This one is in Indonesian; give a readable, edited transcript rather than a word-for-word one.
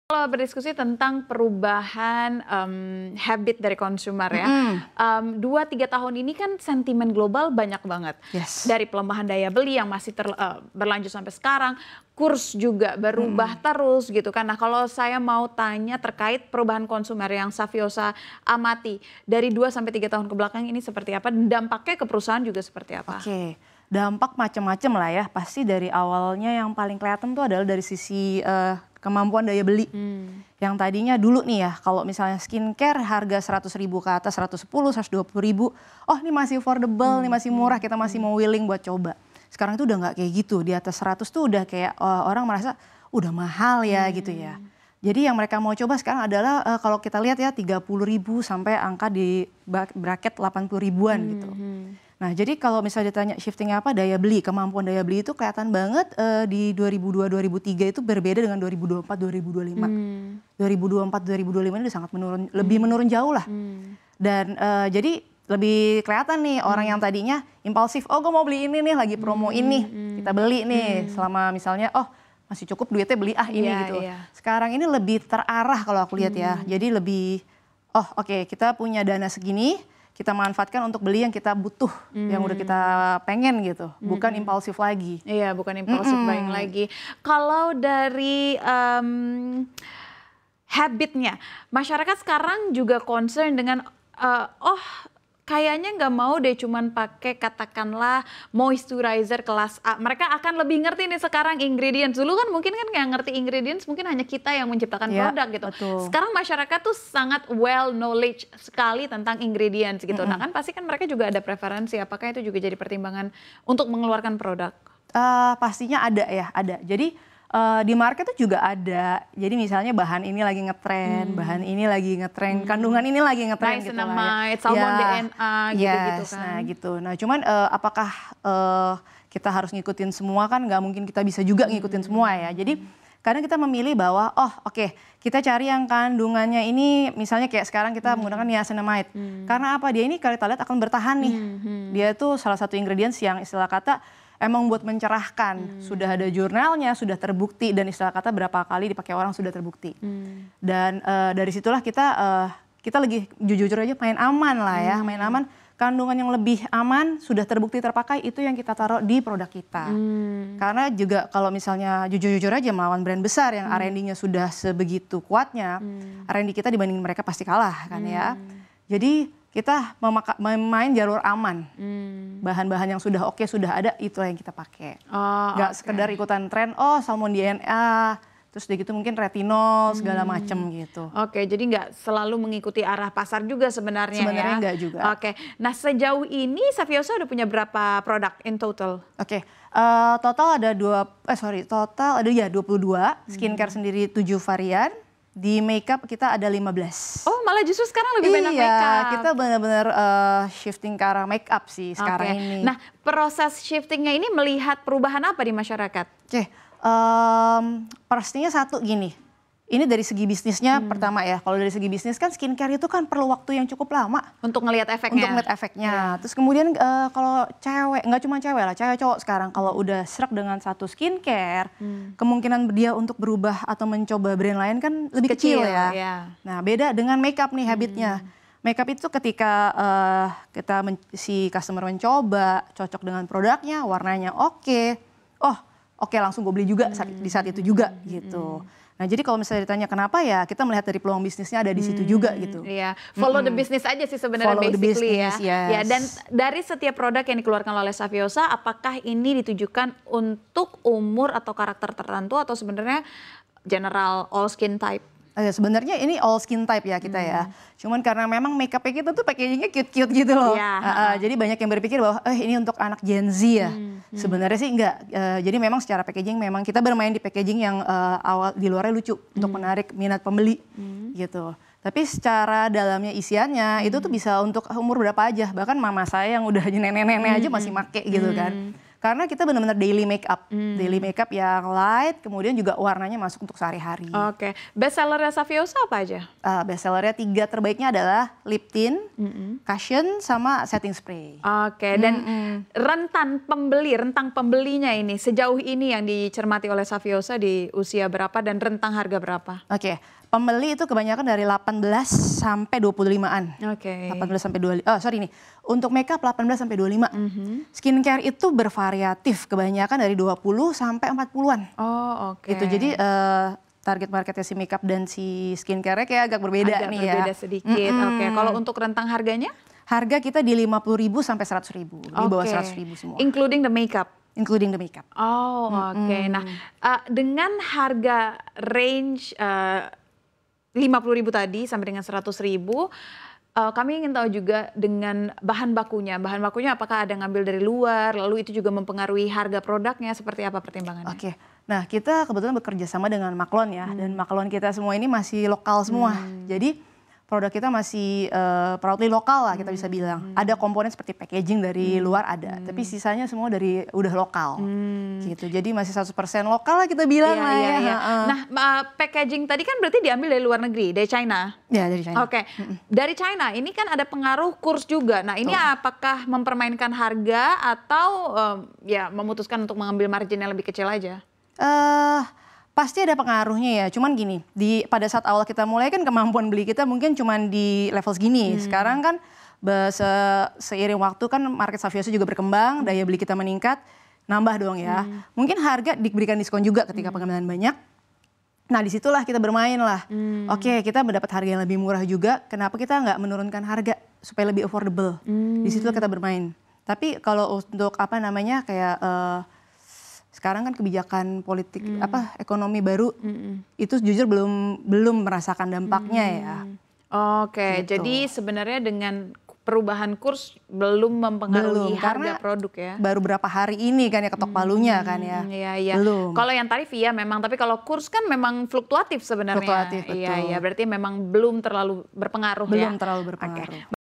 Kalau berdiskusi tentang perubahan habit dari konsumer ya, 2-3 tahun ini kan sentimen global banyak banget. Yes. Dari pelemahan daya beli yang masih berlanjut sampai sekarang, kurs juga berubah terus gitu kan. Nah kalau saya mau tanya terkait perubahan konsumer yang Saviosa amati, dari 2-3 tahun kebelakang ini seperti apa, dan dampaknya ke perusahaan juga seperti apa? Oke, dampak macam-macam lah ya. Pasti dari awalnya yang paling kelihatan tuh adalah dari sisi kemampuan daya beli. Yang tadinya dulu nih ya, kalau misalnya skincare harga 100.000 ke atas, 110, 120.000, oh ini masih affordable, ini masih murah, kita masih mau willing buat coba. Sekarang itu udah nggak kayak gitu, di atas 100 tuh udah kayak orang merasa udah mahal ya gitu ya. Jadi yang mereka mau coba sekarang adalah kalau kita lihat ya 30.000 sampai angka di bracket 80.000-an gitu. Nah jadi kalau misalnya ditanya shiftingnya apa, daya beli, kemampuan daya beli itu kelihatan banget di 2002-2003 itu berbeda dengan 2024-2025. 2024-2025 ini udah sangat menurun, lebih menurun jauh lah. Dan jadi lebih kelihatan nih orang yang tadinya impulsif, oh gue mau beli ini nih, lagi promo ini, kita beli nih selama misalnya, oh masih cukup duitnya beli ini gitu. Sekarang ini lebih terarah kalau aku lihat ya, jadi lebih, oh oke, kita punya dana segini, kita manfaatkan untuk beli yang kita butuh, yang udah kita pengen gitu, bukan impulsif lagi. Iya, bukan impulsif buying lagi. Kalau dari habitnya, masyarakat sekarang juga concern dengan, oh kayaknya nggak mau deh cuman pakai katakanlah moisturizer kelas A. Mereka akan lebih ngerti nih sekarang ingredients. Dulu kan mungkin kan nggak ngerti ingredients, mungkin hanya kita yang menciptakan produk gitu. Betul. Sekarang masyarakat tuh sangat well knowledge sekali tentang ingredients gitu. Nah kan pasti kan mereka juga ada preferensi. Apakah itu juga jadi pertimbangan untuk mengeluarkan produk? Pastinya ada ya, ada. Jadi di market tuh juga ada. Jadi misalnya bahan ini lagi ngetren, bahan ini lagi ngetren, kandungan ini lagi ngetren gitu lah ya. Salmon DNA gitu-gitu kan. Nah gitu. Nah cuman apakah kita harus ngikutin semua, kan nggak mungkin kita bisa juga ngikutin semua ya. Jadi kadang kita memilih bahwa oh oke, kita cari yang kandungannya ini misalnya kayak sekarang kita menggunakan niacinamide. Karena apa? Dia ini kalau kita lihat akan bertahan nih. Dia tuh salah satu ingredients yang istilah kata emang buat mencerahkan, sudah ada jurnalnya, sudah terbukti, dan istilah kata berapa kali dipakai orang sudah terbukti. Dan dari situlah kita lagi jujur aja main aman lah ya, main aman. Kandungan yang lebih aman, sudah terbukti terpakai, itu yang kita taruh di produk kita. Karena juga kalau misalnya jujur-jujur aja melawan brand besar yang R&D-nya sudah sebegitu kuatnya, R&D kita dibanding mereka pasti kalah kan ya. Jadi kita main jalur aman. Bahan-bahan yang sudah oke, sudah ada, itulah yang kita pakai. Nggak sekedar ikutan tren, oh salmon DNA, terus udah gitu mungkin retinol, segala macem gitu. Oke, jadi nggak selalu mengikuti arah pasar juga sebenarnya ya? Sebenarnya nggak juga. Oke, nah sejauh ini Saviosa udah punya berapa produk in total? Oke, total ada 22, skincare sendiri 7 varian. Di makeup kita ada 15. Oh malah justru sekarang lebih banyak makeup. Iya, kita benar-benar shifting ke arah makeup sih sekarang ini. Nah proses shiftingnya ini melihat perubahan apa di masyarakat? Oke, pastinya satu gini, ini dari segi bisnisnya pertama ya, kalau dari segi bisnis kan skincare itu kan perlu waktu yang cukup lama. Untuk ngelihat efeknya? Untuk ngelihat efeknya. Terus kemudian kalau cewek, nggak cuma cewek lah, cewek cowok sekarang kalau udah serak dengan satu skincare, kemungkinan dia untuk berubah atau mencoba brand lain kan lebih kecil ya. Nah beda dengan makeup nih habitnya. Makeup itu ketika si customer mencoba, cocok dengan produknya, warnanya oke, oh oke langsung gue beli juga di saat itu juga gitu. Nah jadi kalau misalnya ditanya kenapa ya, kita melihat dari peluang bisnisnya ada di situ juga gitu. Iya, follow the business aja sih sebenarnya basically ya. Ya. Dan dari setiap produk yang dikeluarkan oleh Saviosa, apakah ini ditujukan untuk umur atau karakter tertentu atau sebenarnya general all skin type? Sebenarnya ini all skin type ya kita ya. Cuman karena memang makeup kita tuh packagingnya cute-cute gitu loh. Jadi banyak yang berpikir bahwa ini untuk anak Gen Z ya. Sebenarnya sih enggak. Jadi memang secara packaging memang kita bermain di packaging yang awal di luarnya lucu untuk menarik minat pembeli gitu. Tapi secara dalamnya isiannya itu tuh bisa untuk umur berapa aja. Bahkan mama saya yang udah nenek-nenek aja masih make gitu kan. Karena kita benar-benar daily makeup, daily makeup yang light, kemudian juga warnanya masuk untuk sehari-hari. Oke, best sellernya Saviosa apa aja? Best sellernya 3 terbaiknya adalah lip tint, cushion, sama setting spray. Oke, dan rentang pembelinya ini sejauh ini yang dicermati oleh Saviosa di usia berapa dan rentang harga berapa? Oke, pembeli itu kebanyakan dari 18 sampai 25-an. Oke. 18 sampai 25. Untuk makeup 18 sampai 25. Skincare itu bervariatif, kebanyakan dari 20 sampai 40-an. Oh, oke. Itu jadi target marketnya si makeup dan si skincare-nya kayak agak berbeda nih ya. Berbeda sedikit. Oke, kalau untuk rentang harganya? Harga kita di 50.000 sampai 100.000, di bawah 100.000 semua. Including the makeup? Including the makeup. Oh, oke. Nah, dengan harga range 50.000 tadi sampai dengan 100.000, kami ingin tahu juga dengan bahan bakunya. Bahan bakunya apakah ada ngambil dari luar, lalu itu juga mempengaruhi harga produknya, seperti apa pertimbangannya? Oke, nah kita kebetulan bekerja sama dengan Maklon ya, dan Maklon kita semua ini masih lokal semua. Jadi produk kita masih proudly lokal lah kita bisa bilang. Ada komponen seperti packaging dari luar ada, tapi sisanya semua dari udah lokal. Gitu. Jadi masih 100% lokal lah kita bilang lah ya. Nah, packaging tadi kan berarti diambil dari luar negeri, dari China. Ya, dari China. Oke. Dari China ini kan ada pengaruh kurs juga. Nah, ini apakah mempermainkan harga atau ya memutuskan untuk mengambil margin yang lebih kecil aja? Pasti ada pengaruhnya ya, cuman gini, pada saat awal kita mulai kan kemampuan beli kita mungkin cuman di level segini. Sekarang kan seiring waktu kan market Saviosa juga berkembang, daya beli kita meningkat, nambah dong ya. Mungkin harga diberikan diskon juga ketika pengambilan banyak. Nah disitulah kita bermain lah. Oke, kita mendapat harga yang lebih murah juga, kenapa kita nggak menurunkan harga supaya lebih affordable. Disitulah kita bermain. Tapi kalau untuk apa namanya kayak sekarang kan kebijakan politik ekonomi baru itu jujur belum merasakan dampaknya ya. Oke, Gitu. jadi sebenarnya dengan perubahan kurs belum mempengaruhi harga produk ya. Baru berapa hari ini kan ya ketok palunya kan ya. Iya. Belum. Kalau yang tarif iya memang, tapi kalau kurs kan memang fluktuatif sebenarnya. Fluktuatif, betul. Iya, berarti memang belum terlalu berpengaruh ya. Belum terlalu berpengaruh. Oke.